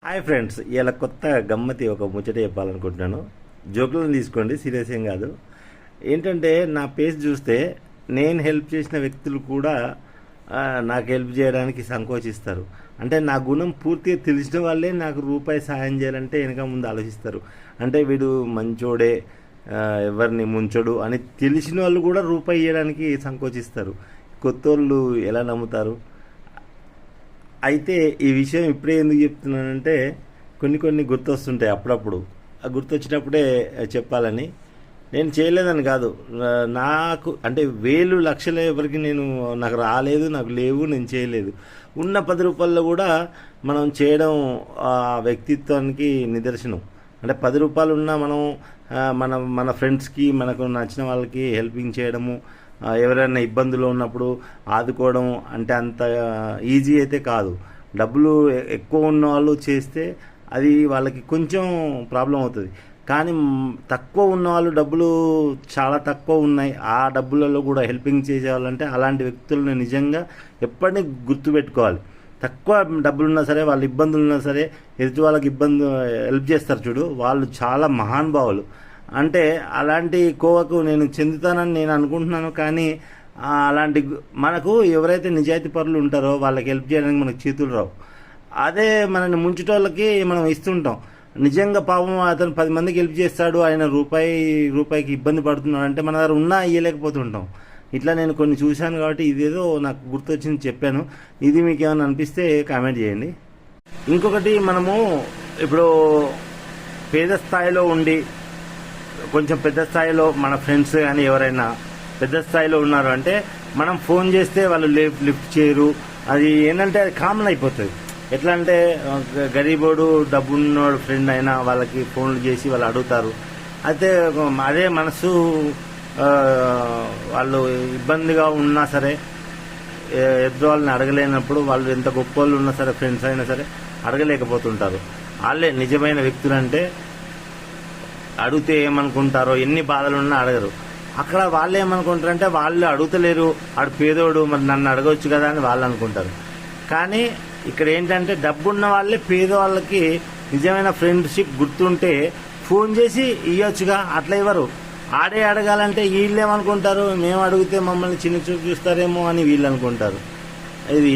Hi friends, ఇలా కొత్త గమ్మతి ఒక ముచ్చట చెప్పాలనుకుంటున్నాను. జోకులను తీసుకోండి, సీరియస్ ఏం కాదు. ఏంటంటే నా పేజ్ చూస్తే నేను హెల్ప్ చేసిన వ్యక్తులు కూడా నాకు హెల్ప్ చేయడానికి సంకోచిస్తారు. అంటే నా గుణం పూర్తిగా తెలిసిన వాళ్ళే నాకు రూపాయి సాయం చేయాలంటే వెనక ముందు ఆలోచిస్తారు. అంటే వీడు మంచోడే, ఎవరిని ముంచడు అని తెలిసిన వాళ్ళు కూడా రూపాయి ఇవ్వడానికి సంకోచిస్తారు. కొత్త వాళ్ళు ఎలా నమ్ముతారు? అయితే ఈ విషయం ఇప్పుడే ఎందుకు చెప్తున్నానంటే కొన్ని గుర్తొస్తుంటాయి అప్పుడప్పుడు. ఆ గుర్తొచ్చినప్పుడే చెప్పాలని. నేను చేయలేదని కాదు, నాకు అంటే వేలు లక్షలు ఎవరికి నాకు రాలేదు, నాకు లేవు, నేను చేయలేదు. ఉన్న 10 రూపాయల్లో కూడా మనం చేయడం ఆ వ్యక్తిత్వానికి నిదర్శనం. అంటే 10 రూపాయలు ఉన్నా మనం మన మన ఫ్రెండ్స్కి, మనకు నచ్చిన వాళ్ళకి హెల్పింగ్ చేయడము, ఎవరైనా ఇబ్బందులు ఉన్నప్పుడు ఆదుకోవడం అంటే అంత ఈజీ అయితే కాదు. డబ్బులు ఎక్కువ ఉన్న వాళ్ళు చేస్తే అది వాళ్ళకి కొంచెం ప్రాబ్లం అవుతుంది. కానీ తక్కువ ఉన్న వాళ్ళు, డబ్బులు చాలా తక్కువ ఉన్నాయి, ఆ డబ్బులలో కూడా హెల్పింగ్ చేసేవాళ్ళంటే అలాంటి వ్యక్తులను నిజంగా ఎప్పటినీ గుర్తుపెట్టుకోవాలి. తక్కువ డబ్బులున్నా సరే, వాళ్ళ ఇబ్బందులు ఉన్నా సరే, ఎదుటి వాళ్ళకి హెల్ప్ చేస్తారు చూడు, వాళ్ళు చాలా మహానుభావులు. అంటే అలాంటి కోవకు నేను చెందుతానని నేను అనుకుంటున్నాను. కానీ అలాంటి మనకు ఎవరైతే నిజాయితీ పరులు ఉంటారో వాళ్ళకి హెల్ప్ చేయడానికి మనకు చేతులు రావు. అదే మనని ముంచుటోళ్ళకి మనం ఇస్తుంటాం. నిజంగా పాపం అతను 10 మందికి హెల్ప్ చేస్తాడు, ఆయన రూపాయికి ఇబ్బంది పడుతున్నాడు అంటే మన దగ్గర ఉన్నా ఇవ్వలేకపోతుంటాం. ఇట్లా నేను కొన్ని చూశాను కాబట్టి ఇదేదో నాకు గుర్తొచ్చింది చెప్పాను. ఇది మీకు ఏమైనా అనిపిస్తే కామెంట్ చేయండి. ఇంకొకటి, మనము ఇప్పుడు పేద స్థాయిలో ఉండి కొంచెం పెద్ద స్థాయిలో మన ఫ్రెండ్స్ కానీ ఎవరైనా పెద్ద స్థాయిలో ఉన్నారు అంటే మనం ఫోన్ చేస్తే వాళ్ళు లిఫ్ట్ చేయరు. అది ఏంటంటే అది కామన్ అయిపోతుంది. ఎట్లా అంటే గరీబోడు డబ్బున్నోడు ఫ్రెండ్ అయినా వాళ్ళకి ఫోన్లు చేసి వాళ్ళు అడుగుతారు. అయితే అదే మనసు వాళ్ళు ఇబ్బందిగా ఉన్నా సరే, ఎదురు వాళ్ళని అడగలేనప్పుడు, వాళ్ళు ఎంత గొప్ప వాళ్ళు ఉన్నా సరే, ఫ్రెండ్స్ అయినా సరే అడగలేకపోతుంటారు. వాళ్ళే నిజమైన వ్యక్తులు. అంటే అడిగితే ఏమనుకుంటారో, ఎన్ని బాధలున్నా అడగరు. అక్కడ వాళ్ళు ఏమనుకుంటారంటే వాళ్ళు అడుగుతలేరు, ఆడు పేదోడు, మరి నన్ను అడగవచ్చు కదా అని వాళ్ళు అనుకుంటారు. కానీ ఇక్కడ ఏంటంటే డబ్బున్న వాళ్ళే పేదవాళ్ళకి నిజమైన ఫ్రెండ్షిప్ గుర్తుంటే ఫోన్ చేసి ఇవ్వచ్చుగా, అట్లా ఇవ్వరు. ఆడే అడగాలంటే వీళ్ళు ఏమనుకుంటారు, మేము అడిగితే మమ్మల్ని చిన్న చూపు చూస్తారేమో అని వీళ్ళు అనుకుంటారు. ఇది